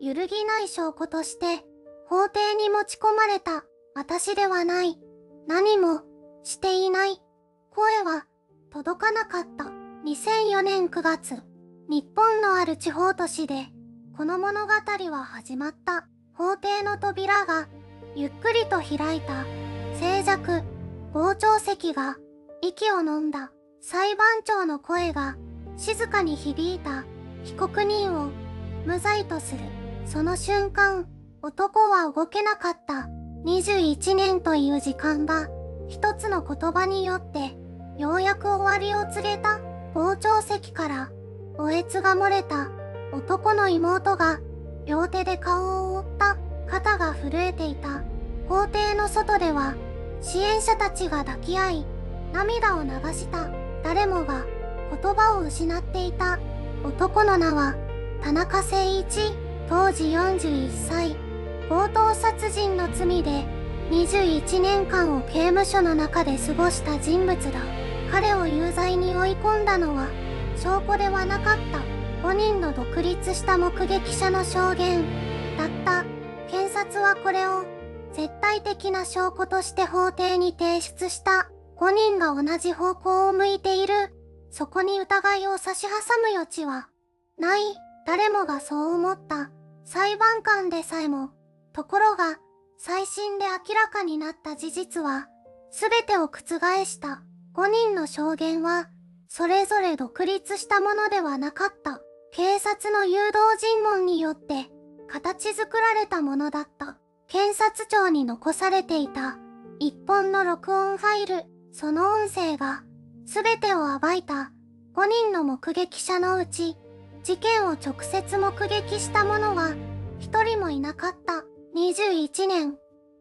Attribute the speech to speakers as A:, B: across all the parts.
A: 揺るぎない証拠として、法廷に持ち込まれた、私ではない。何も、していない。声は、届かなかった。2004年9月、日本のある地方都市で、この物語は始まった。法廷の扉が、ゆっくりと開いた。静寂、傍聴席が、息を飲んだ。裁判長の声が、静かに響いた。被告人を、無罪とする。その瞬間、男は動けなかった。21年という時間が、一つの言葉によって、ようやく終わりを告げた。傍聴席から、おえつが漏れた。男の妹が、両手で顔を覆った。肩が震えていた。法廷の外では、支援者たちが抱き合い、涙を流した。誰もが、言葉を失っていた。男の名は、田中誠一、当時41歳。強盗殺人の罪で、21年間を刑務所の中で過ごした人物だ。彼を有罪に追い込んだのは、証拠ではなかった。5人の独立した目撃者の証言だった。検察はこれを、絶対的な証拠として法廷に提出した。5人が同じ方向を向いている。そこに疑いを差し挟む余地は、ない。誰もがそう思った。裁判官でさえも。ところが、再審で明らかになった事実は、すべてを覆した。5人の証言は、それぞれ独立したものではなかった。警察の誘導尋問によって、形作られたものだった。検察庁に残されていた、一本の録音ファイル、その音声が、すべてを暴いた。5人の目撃者のうち、事件を直接目撃した者は、一人もいなかった。21年。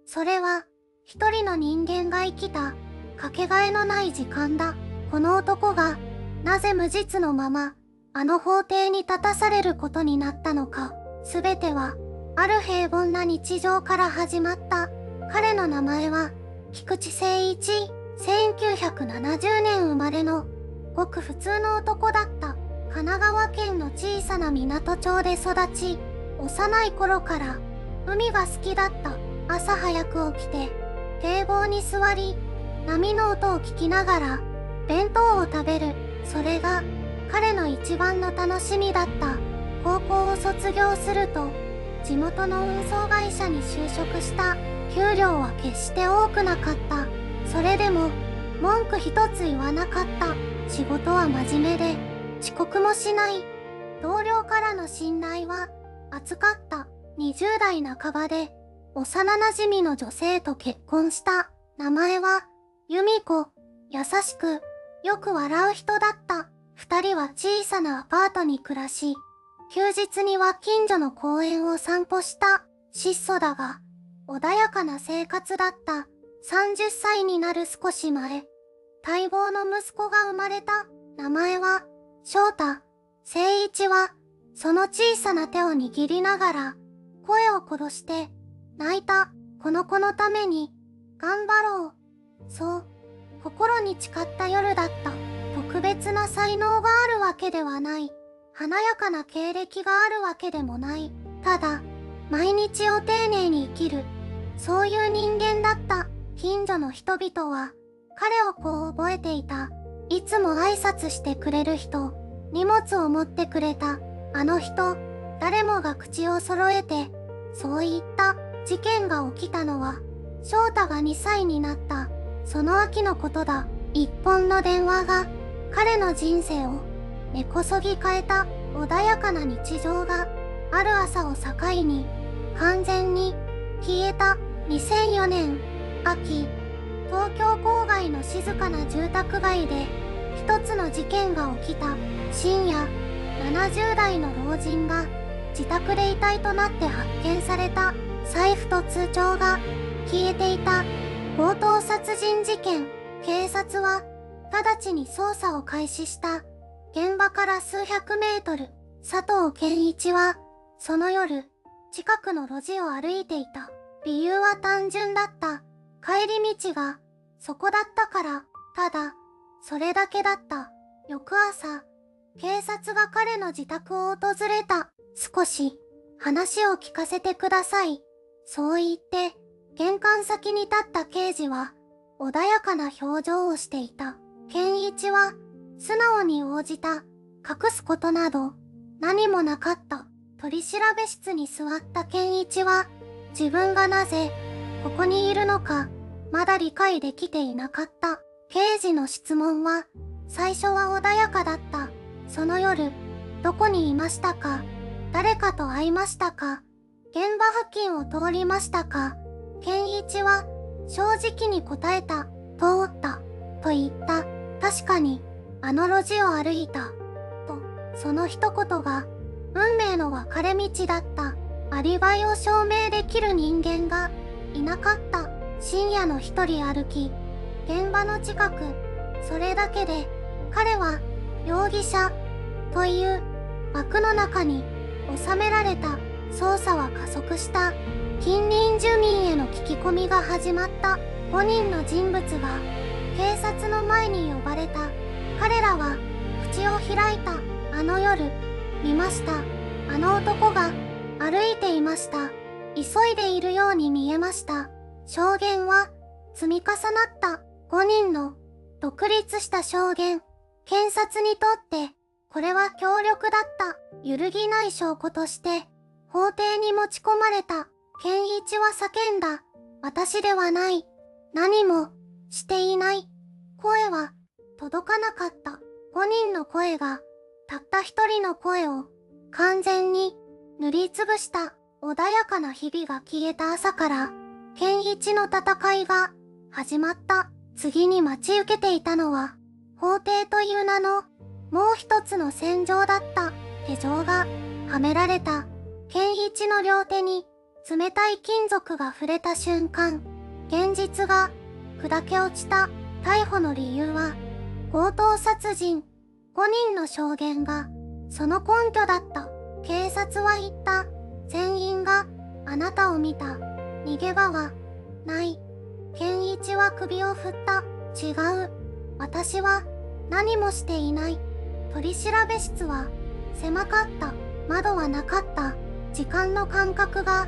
A: それは、一人の人間が生きた、かけがえのない時間だ。この男が、なぜ無実のまま、あの法廷に立たされることになったのか。すべては、ある平凡な日常から始まった。彼の名前は、菊池誠一。1970年生まれの、ごく普通の男だった。神奈川県の小さな港町で育ち、幼い頃から、海が好きだった。朝早く起きて、堤防に座り、波の音を聞きながら、弁当を食べる。それが、彼の一番の楽しみだった。高校を卒業すると、地元の運送会社に就職した。給料は決して多くなかった。それでも、文句一つ言わなかった。仕事は真面目で、遅刻もしない。同僚からの信頼は、厚かった。20代半ばで、幼馴染の女性と結婚した。名前は、由美子。優しく、よく笑う人だった。二人は小さなアパートに暮らし、休日には近所の公園を散歩した。質素だが、穏やかな生活だった。30歳になる少し前、待望の息子が生まれた。名前は、翔太。誠一は、その小さな手を握りながら、声を殺して、泣いた。この子のために、頑張ろう。そう、心に誓った夜だった。特別な才能があるわけではない。華やかな経歴があるわけでもない。ただ、毎日を丁寧に生きる。そういう人間だった。近所の人々は、彼をこう覚えていた。いつも挨拶してくれる人、荷物を持ってくれた、あの人、誰もが口を揃えて、そう言った。事件が起きたのは、翔太が2歳になった、その秋のことだ。一本の電話が、彼の人生を、根こそぎ変えた。穏やかな日常が、ある朝を境に、完全に、消えた。2004年、秋、東京郊外の静かな住宅街で、一つの事件が起きた。深夜、70代の老人が、自宅で遺体となって発見された。財布と通帳が、消えていた。強盗殺人事件。警察は、直ちに捜査を開始した。現場から数百メートル、佐藤健一は、その夜、近くの路地を歩いていた。理由は単純だった。帰り道が、そこだったから、ただ、それだけだった。翌朝、警察が彼の自宅を訪れた。少し、話を聞かせてください。そう言って、玄関先に立った刑事は、穏やかな表情をしていた。健一は、素直に応じた。隠すことなど、何もなかった。取調室に座った健一は、自分がなぜ、ここにいるのか、まだ理解できていなかった。刑事の質問は、最初は穏やかだった。その夜、どこにいましたか？誰かと会いましたか？現場付近を通りましたか？健一は、正直に答えた。通った。と言った。確かに、あの路地を歩いた。と、その一言が、運命の分かれ道だった。アリバイを証明できる人間が、いなかった。深夜の一人歩き、現場の近く、それだけで、彼は、容疑者、という枠の中に収められた。捜査は加速した。近隣住民への聞き込みが始まった。5人の人物が警察の前に呼ばれた。彼らは口を開いた。あの夜、見ました。あの男が歩いていました。急いでいるように見えました。証言は積み重なった。5人の独立した証言。検察にとってこれは強力だった。揺るぎない証拠として法廷に持ち込まれた。健一は叫んだ。私ではない。何もしていない。声は届かなかった。5人の声がたった一人の声を完全に塗りつぶした。穏やかな日々が消えた朝から健一の戦いが始まった。次に待ち受けていたのは法廷という名のもう一つの戦場だった。手錠がはめられた。健一の両手に冷たい金属が触れた瞬間、現実が砕け落ちた。逮捕の理由は強盗殺人。5人の証言がその根拠だった。警察は言った。全員があなたを見た。逃げ場はない。健一は首を振った。違う。私は何もしていない。取調室は狭かった。窓はなかった。時間の感覚が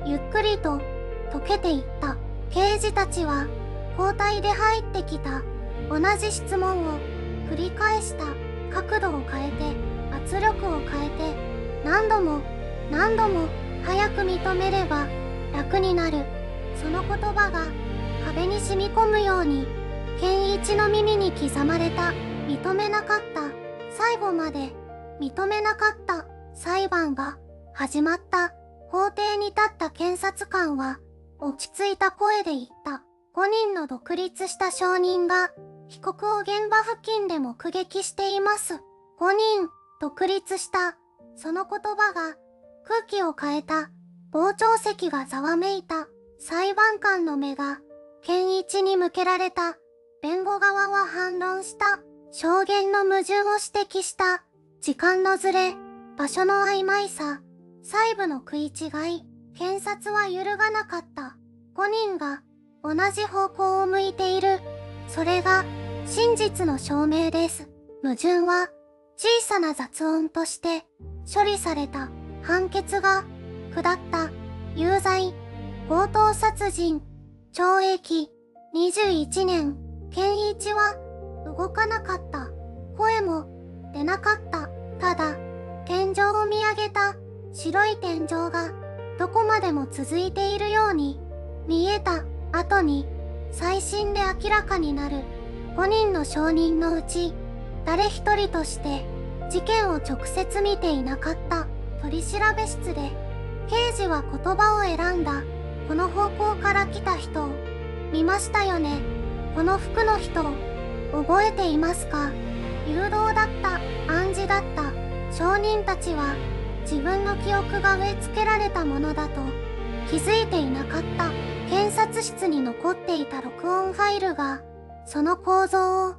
A: ゆっくりと溶けていった。刑事たちは交代で入ってきた。同じ質問を繰り返した。角度を変えて、圧力を変えて、何度も何度も早く認めれば楽になる。その言葉が壁に染み込むように健一の耳に刻まれた。認めなかった。最後まで認めなかった。裁判が始まった。法廷に立った検察官は落ち着いた声で言った。5人の独立した証人が被告を現場付近で目撃しています。5人独立した。その言葉が空気を変えた。傍聴席がざわめいた。裁判官の目が健一に向けられた。弁護側は反論した。証言の矛盾を指摘した。時間のずれ、場所の曖昧さ、細部の食い違い。検察は揺るがなかった。5人が同じ方向を向いている。それが真実の証明です。矛盾は小さな雑音として処理された。判決が下った。有罪、強盗殺人、懲役21年。健一は動かなかった。声も出なかった。ただ、天井を見上げた。白い天井がどこまでも続いているように見えた。後に再審で明らかになる。5人の証人のうち誰一人として事件を直接見ていなかった。取調室で刑事は言葉を選んだ。この方向から来た人を見ましたよね。この服の人を覚えていますか？誘導だった。暗示だった。証人たちは自分の記憶が植え付けられたものだと気づいていなかった。検察室に残っていた録音ファイルがその構造を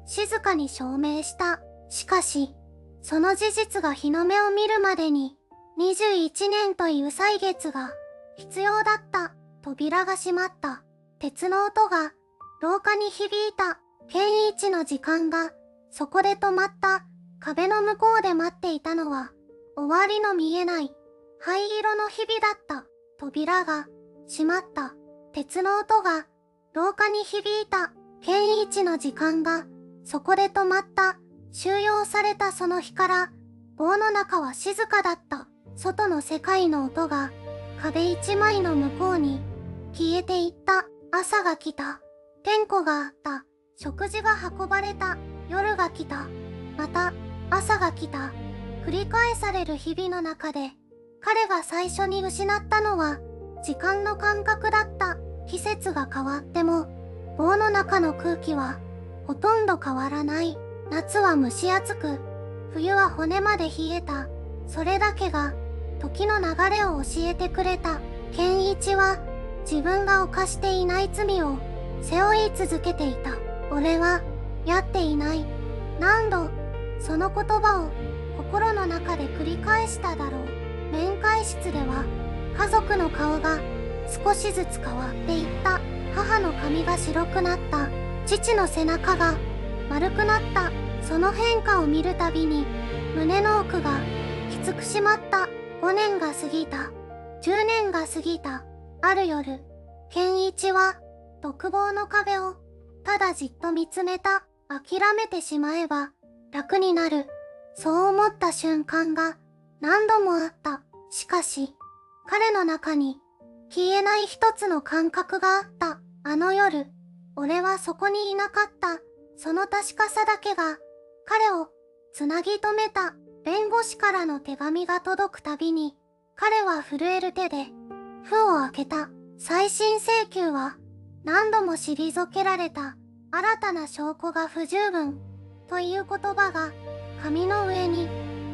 A: 静かに証明した。しかし、その事実が日の目を見るまでに21年という歳月が必要だった。扉が閉まった。鉄の音が廊下に響いた。健一の時間がそこで止まった。壁の向こうで待っていたのは終わりの見えない灰色の日々だった。扉が閉まった。鉄の音が廊下に響いた。健一の時間がそこで止まった。収容されたその日から棒の中は静かだった。外の世界の音が壁一枚の向こうに消えていった。朝が来た。点呼があった。食事が運ばれた。夜が来た。また朝が来た。繰り返される日々の中で彼が最初に失ったのは時間の感覚だった。季節が変わっても棒の中の空気はほとんど変わらない。夏は蒸し暑く、冬は骨まで冷えた。それだけが時の流れを教えてくれた。健一は自分が犯していない罪を背負い続けていた。俺はやっていない。何度その言葉を心の中で繰り返しただろう。面会室では家族の顔が少しずつ変わっていった。母の髪が白くなった。父の背中が丸くなった。その変化を見るたびに胸の奥がきつく締まった。5年が過ぎた。10年が過ぎた。ある夜、健一は独房の壁をただじっと見つめた。諦めてしまえば楽になる。そう思った瞬間が何度もあった。しかし、彼の中に消えない一つの感覚があった。あの夜、俺はそこにいなかった。その確かさだけが彼をつなぎ止めた。弁護士からの手紙が届くたびに、彼は震える手で封を開けた。再審請求は何度も退けられた。新たな証拠が不十分という言葉が紙の上に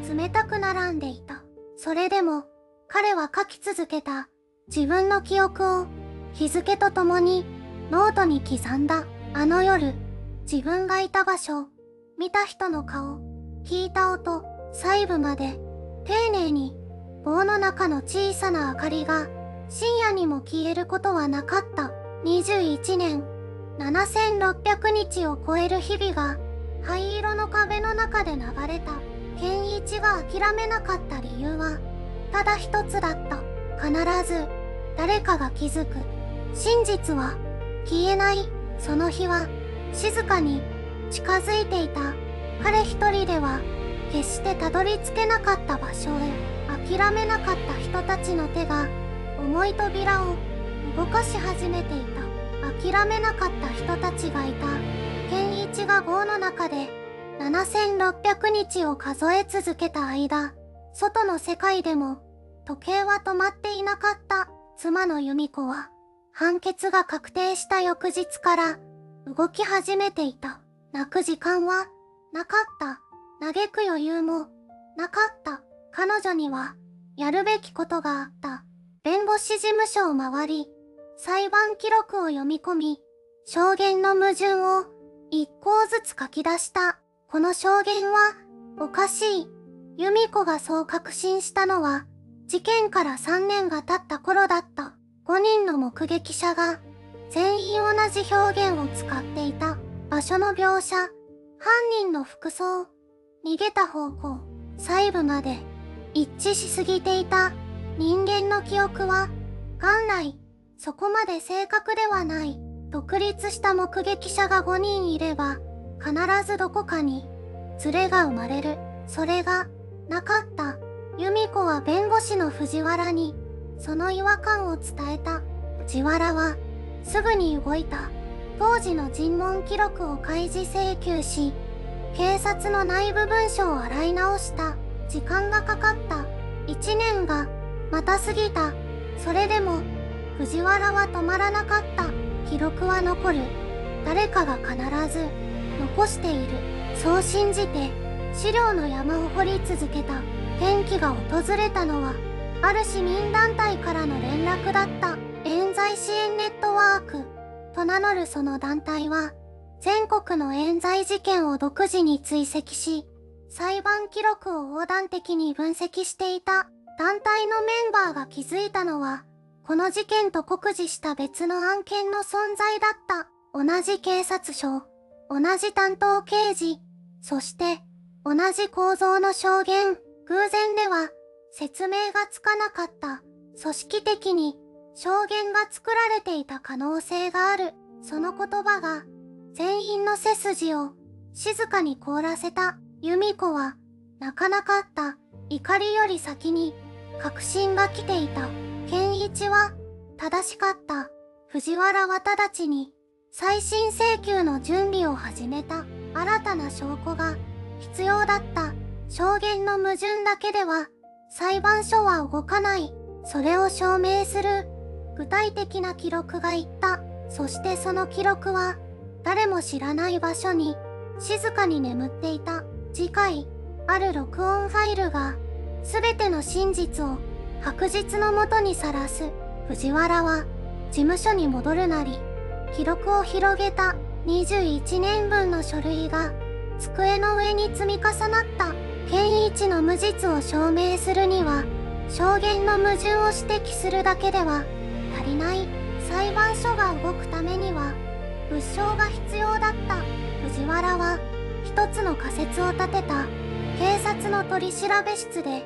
A: 冷たく並んでいた。それでも彼は書き続けた。自分の記憶を日付とともにノートに刻んだ。あの夜、自分がいた場所、見た人の顔、聞いた音、細部まで丁寧に。棒の中の小さな明かりが深夜にも消えることはなかった。21年7600日を超える日々が灰色の壁の中で流れた。健一が諦めなかった理由はただ一つだった。必ず誰かが気づく。真実は消えない。その日は静かに近づいていた。彼一人では決してたどり着けなかった場所へ。諦めなかった人たちの手が重い扉を動かし始めていた。諦めなかった人たちがいた。健一が棒の中で7600日を数え続けた間、外の世界でも時計は止まっていなかった。妻の由美子は判決が確定した翌日から動き始めていた。泣く時間はなかった。嘆く余裕もなかった。彼女にはやるべきことがあった。弁護士事務所を回り、裁判記録を読み込み、証言の矛盾を一項ずつ書き出した。この証言はおかしい。由美子がそう確信したのは事件から3年が経った頃だった。5人の目撃者が全員同じ表現を使っていた。場所の描写、犯人の服装、逃げた方向、細部まで一致しすぎていた。人間の記憶は元来そこまで正確ではない。独立した目撃者が5人いれば必ずどこかにズレが生まれる。それがなかった。由美子は弁護士の藤原にその違和感を伝えた。藤原はすぐに動いた。当時の尋問記録を開示請求し、警察の内部文書を洗い直した。時間がかかった。1年がまた過ぎた。それでも藤原は止まらなかった。記録は残る。誰かが必ず残している。そう信じて資料の山を掘り続けた。転機が訪れたのはある市民団体からの連絡だった。冤罪支援ネットワークと名乗るその団体は全国の冤罪事件を独自に追跡し、裁判記録を横断的に分析していた。団体のメンバーが気づいたのはこの事件と酷似した別の案件の存在だった。同じ警察署、同じ担当刑事、そして同じ構造の証言。偶然では説明がつかなかった。組織的に証言が作られていた可能性がある。その言葉が全員の背筋を静かに凍らせた。由美子は泣かなかった。怒りより先に確信が来ていた。健一は正しかった。藤原は直ちに再審請求の準備を始めた。新たな証拠が必要だった。証言の矛盾だけでは裁判所は動かない。それを証明する具体的な記録が言った。そしてその記録は誰も知らない場所に静かに眠っていた。次回、ある録音ファイルが全ての真実を白日のもとにさらす。藤原は事務所に戻るなり、記録を広げた。21年分の書類が机の上に積み重なった。健一の無実を証明するには、証言の矛盾を指摘するだけでは足りない。裁判所が動くためには物証が必要だった。藤原は一つの仮説を立てた。警察の取り調べ室で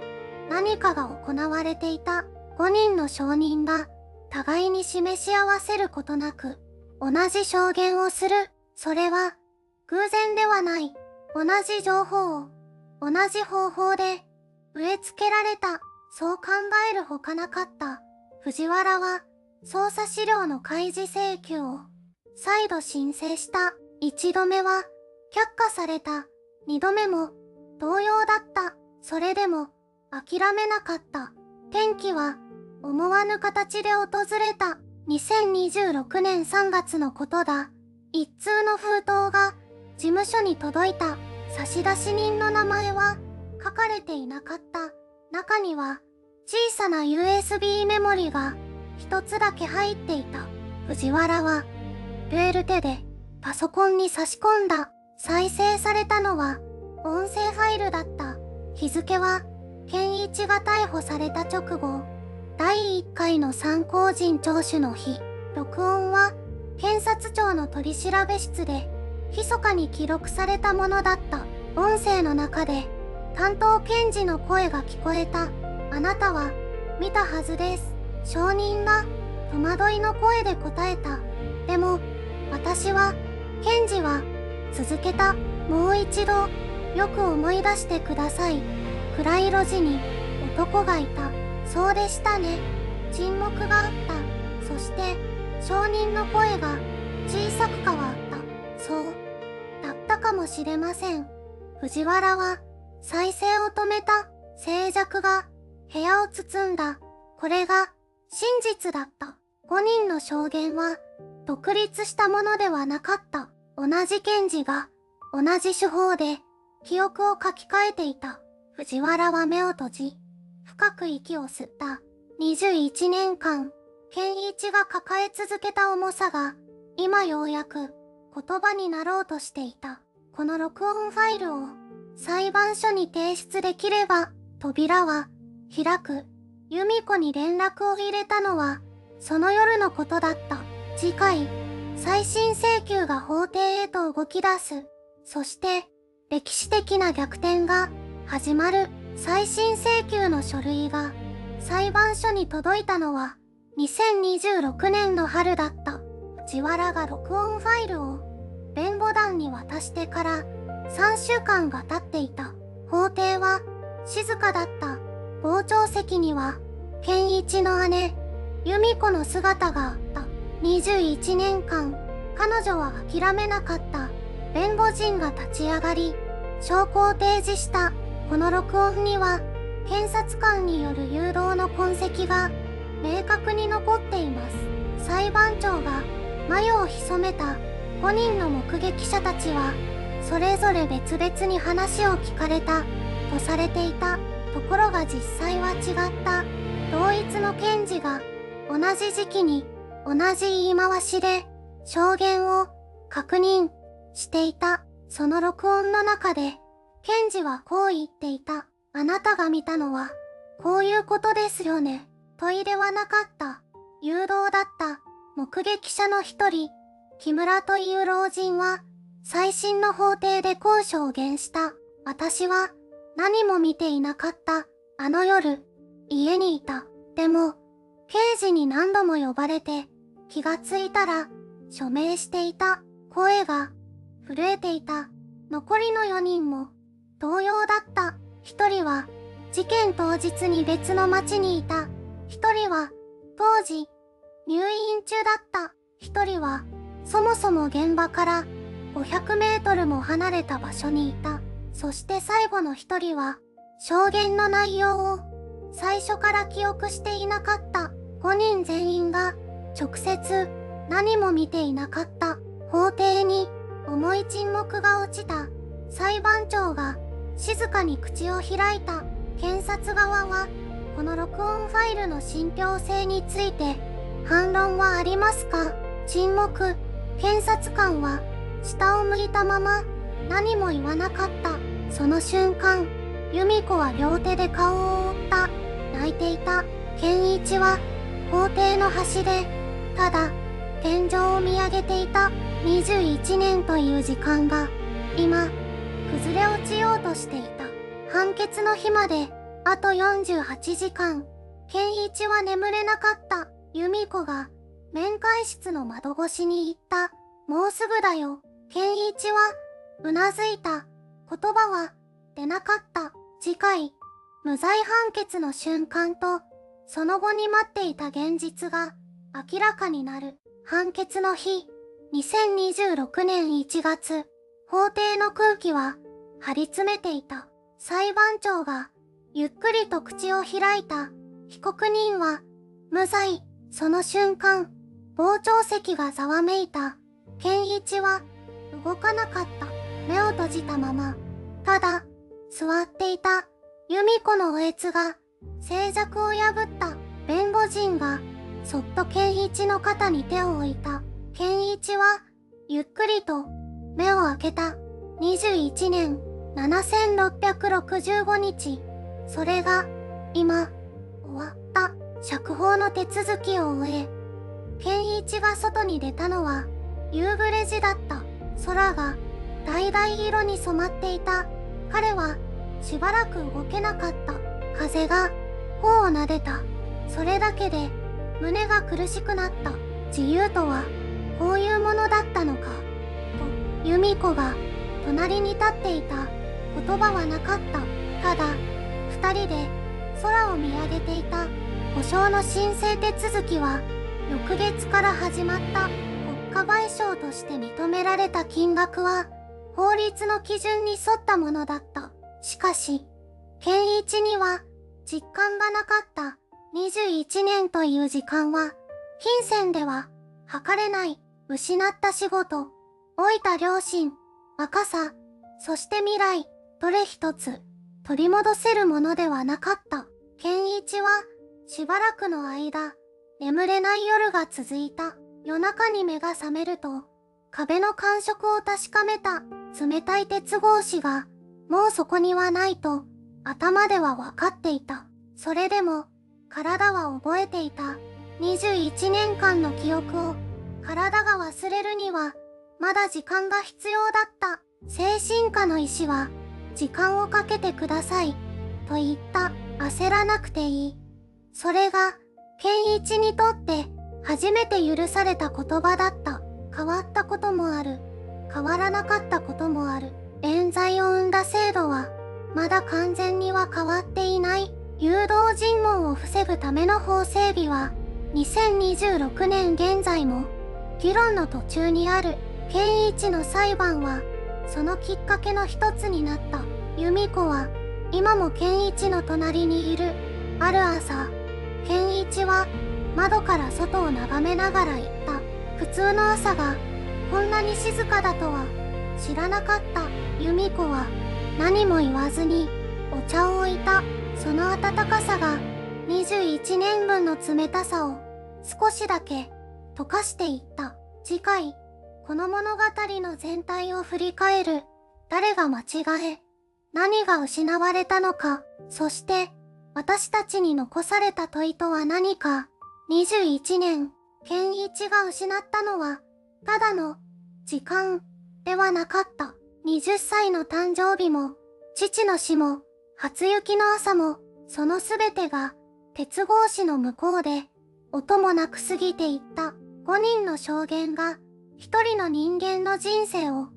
A: 何かが行われていた。5人の証人が互いに示し合わせることなく同じ証言をする。それは偶然ではない。同じ情報を同じ方法で植え付けられた。そう考えるほかなかった。藤原は捜査資料の開示請求を再度申請した。1度目は却下された。2度目も同様だった。それでも諦めなかった。転機は思わぬ形で訪れた。2026年3月のことだ。一通の封筒が事務所に届いた。差出人の名前は書かれていなかった。中には小さな USB メモリが一つだけ入っていた。藤原はベール手でパソコンに差し込んだ。再生されたのは音声ファイルだった。日付は健一が逮捕された直後、第1回の参考人聴取の日。録音は検察庁の取り調べ室で密かに記録されたものだった。音声の中で担当検事の声が聞こえた。あなたは見たはずです。証人が戸惑いの声で答えた。でも私は、検事は続けた。もう一度よく思い出してください。暗い路地に男がいた。そうでしたね。沈黙があった。そして証人の声が小さく変わった。そうだったかもしれません。藤原は再生を止めた。静寂が部屋を包んだ。これが真実だった。5人の証言は独立したものではなかった。同じ検事が同じ手法で記憶を書き換えていた。藤原は目を閉じ、深く息を吸った。21年間、健一が抱え続けた重さが、今ようやく言葉になろうとしていた。この録音ファイルを裁判所に提出できれば、扉は開く。由美子に連絡を入れたのは、その夜のことだった。次回、再審請求が法廷へと動き出す。そして、歴史的な逆転が始まる。再審請求の書類が裁判所に届いたのは2026年の春だった。藤原が録音ファイルを弁護団に渡してから3週間が経っていた。法廷は静かだった。傍聴席には健一の姉、由美子の姿があった。21年間、彼女は諦めなかった。弁護人が立ち上がり、証拠を提示した。この録音には、検察官による誘導の痕跡が明確に残っています。裁判長が眉を潜めた5人の目撃者たちは、それぞれ別々に話を聞かれたとされていた。ところが実際は違った。同一の検事が同じ時期に同じ言い回しで証言を確認していた。その録音の中で、検事はこう言っていた。あなたが見たのは、こういうことですよね。問いではなかった。誘導だった。目撃者の一人、木村という老人は、再審の法廷でこう証言した。私は、何も見ていなかった。あの夜、家にいた。でも、刑事に何度も呼ばれて、気がついたら、署名していた。声が、震えていた。残りの4人も、同様だった。1人は、事件当日に別の町にいた。1人は、当時、入院中だった。1人は、そもそも現場から500メートルも離れた場所にいた。そして最後の1人は、証言の内容を最初から記憶していなかった。5人全員が直接何も見ていなかった。法廷に重い沈黙が落ちた。裁判長が静かに口を開いた。検察側はこの録音ファイルの信憑性について反論はありますか？沈黙。検察官は下を向いたまま何も言わなかった。その瞬間、由美子は両手で顔を覆った。泣いていた。健一は法廷の端でただ天井を見上げていた。21年という時間が今崩れ落ちようとしていた。判決の日まであと48時間。健一は眠れなかった。由美子が面会室の窓越しに言った。もうすぐだよ。健一はうなずいた。言葉は出なかった。次回、無罪判決の瞬間とその後に待っていた現実が明らかになる。判決の日、2026年1月、法廷の空気は張り詰めていた。裁判長がゆっくりと口を開いた。被告人は無罪。その瞬間、傍聴席がざわめいた。健一は動かなかった。目を閉じたまま、ただ座っていた。由美子のおえつが静寂を破った。弁護人がそっと健一の肩に手を置いた。健一はゆっくりと目を開けた。21年7665日。それが今終わった。釈放の手続きを終え、健一が外に出たのは夕暮れ時だった。空が橙色に染まっていた。彼はしばらく動けなかった。風が頬を撫でた。それだけで胸が苦しくなった。自由とはこういうものだったのか。と、由美子が隣に立っていた。言葉はなかった。ただ、二人で空を見上げていた。保証の申請手続きは翌月から始まった。国家賠償として認められた金額は法律の基準に沿ったものだった。しかし、健一には実感がなかった。21年という時間は金銭では測れない。失った仕事、老いた両親、若さ、そして未来、どれ一つ取り戻せるものではなかった。健一はしばらくの間、眠れない夜が続いた。夜中に目が覚めると、壁の感触を確かめた。冷たい鉄格子が、もうそこにはないと、頭では分かっていた。それでも、体は覚えていた。21年間の記憶を、体が忘れるには、まだ時間が必要だった。精神科の医師は、時間をかけてください、と言った。焦らなくていい。それが、健一にとって初めて許された言葉だった。変わったこともある。変わらなかったこともある。冤罪を生んだ制度は、まだ完全には変わっていない。誘導尋問を防ぐための法整備は、2026年現在も、議論の途中にある。健一の裁判は、そのきっかけの一つになった。由美子は、今も健一の隣にいる。ある朝、健一は窓から外を眺めながら言った。普通の朝がこんなに静かだとは知らなかった。由美子は何も言わずにお茶を置いた。その温かさが21年分の冷たさを少しだけ溶かしていった。次回、この物語の全体を振り返る。誰が間違え、何が失われたのか、そして私たちに残された問いとは何か。21年、健一が失ったのは、ただの時間ではなかった。20歳の誕生日も、父の死も、初雪の朝も、そのすべてが鉄格子の向こうで、音もなく過ぎていった5人の証言が、一人の人間の人生を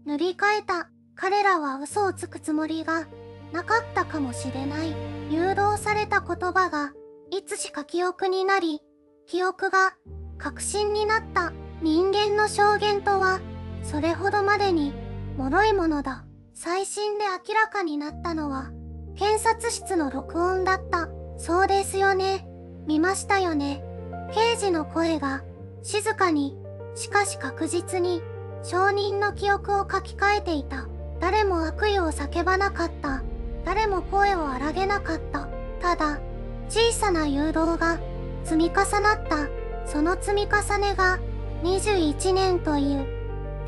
A: 塗り替えた。彼らは嘘をつくつもりがなかったかもしれない。誘導された言葉が、いつしか記憶になり、記憶が確信になった。人間の証言とは、それほどまでに脆いものだ。最新で明らかになったのは、検察室の録音だった。そうですよね。見ましたよね。刑事の声が、静かに、しかし確実に、証人の記憶を書き換えていた。誰も悪意を叫ばなかった。誰も声を荒げなかった。ただ、小さな誘導が積み重なった。その積み重ねが21年という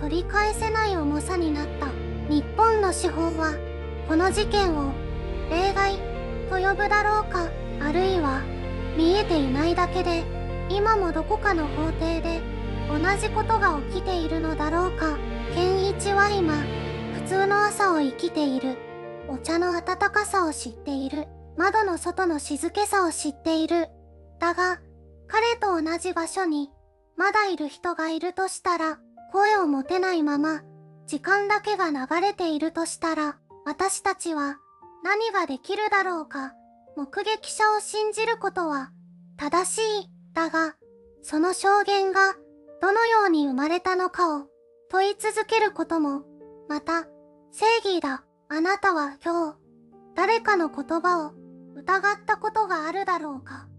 A: 取り返せない重さになった。日本の司法はこの事件を例外と呼ぶだろうか、あるいは見えていないだけで今もどこかの法廷で同じことが起きているのだろうか。健一は今普通の朝を生きている。お茶の温かさを知っている。窓の外の静けさを知っている。だが、彼と同じ場所に、まだいる人がいるとしたら、声を持てないまま、時間だけが流れているとしたら、私たちは何ができるだろうか。目撃者を信じることは正しい。だが、その証言がどのように生まれたのかを問い続けることも、また正義だ。あなたは今日、誰かの言葉を疑ったことがあるだろうか。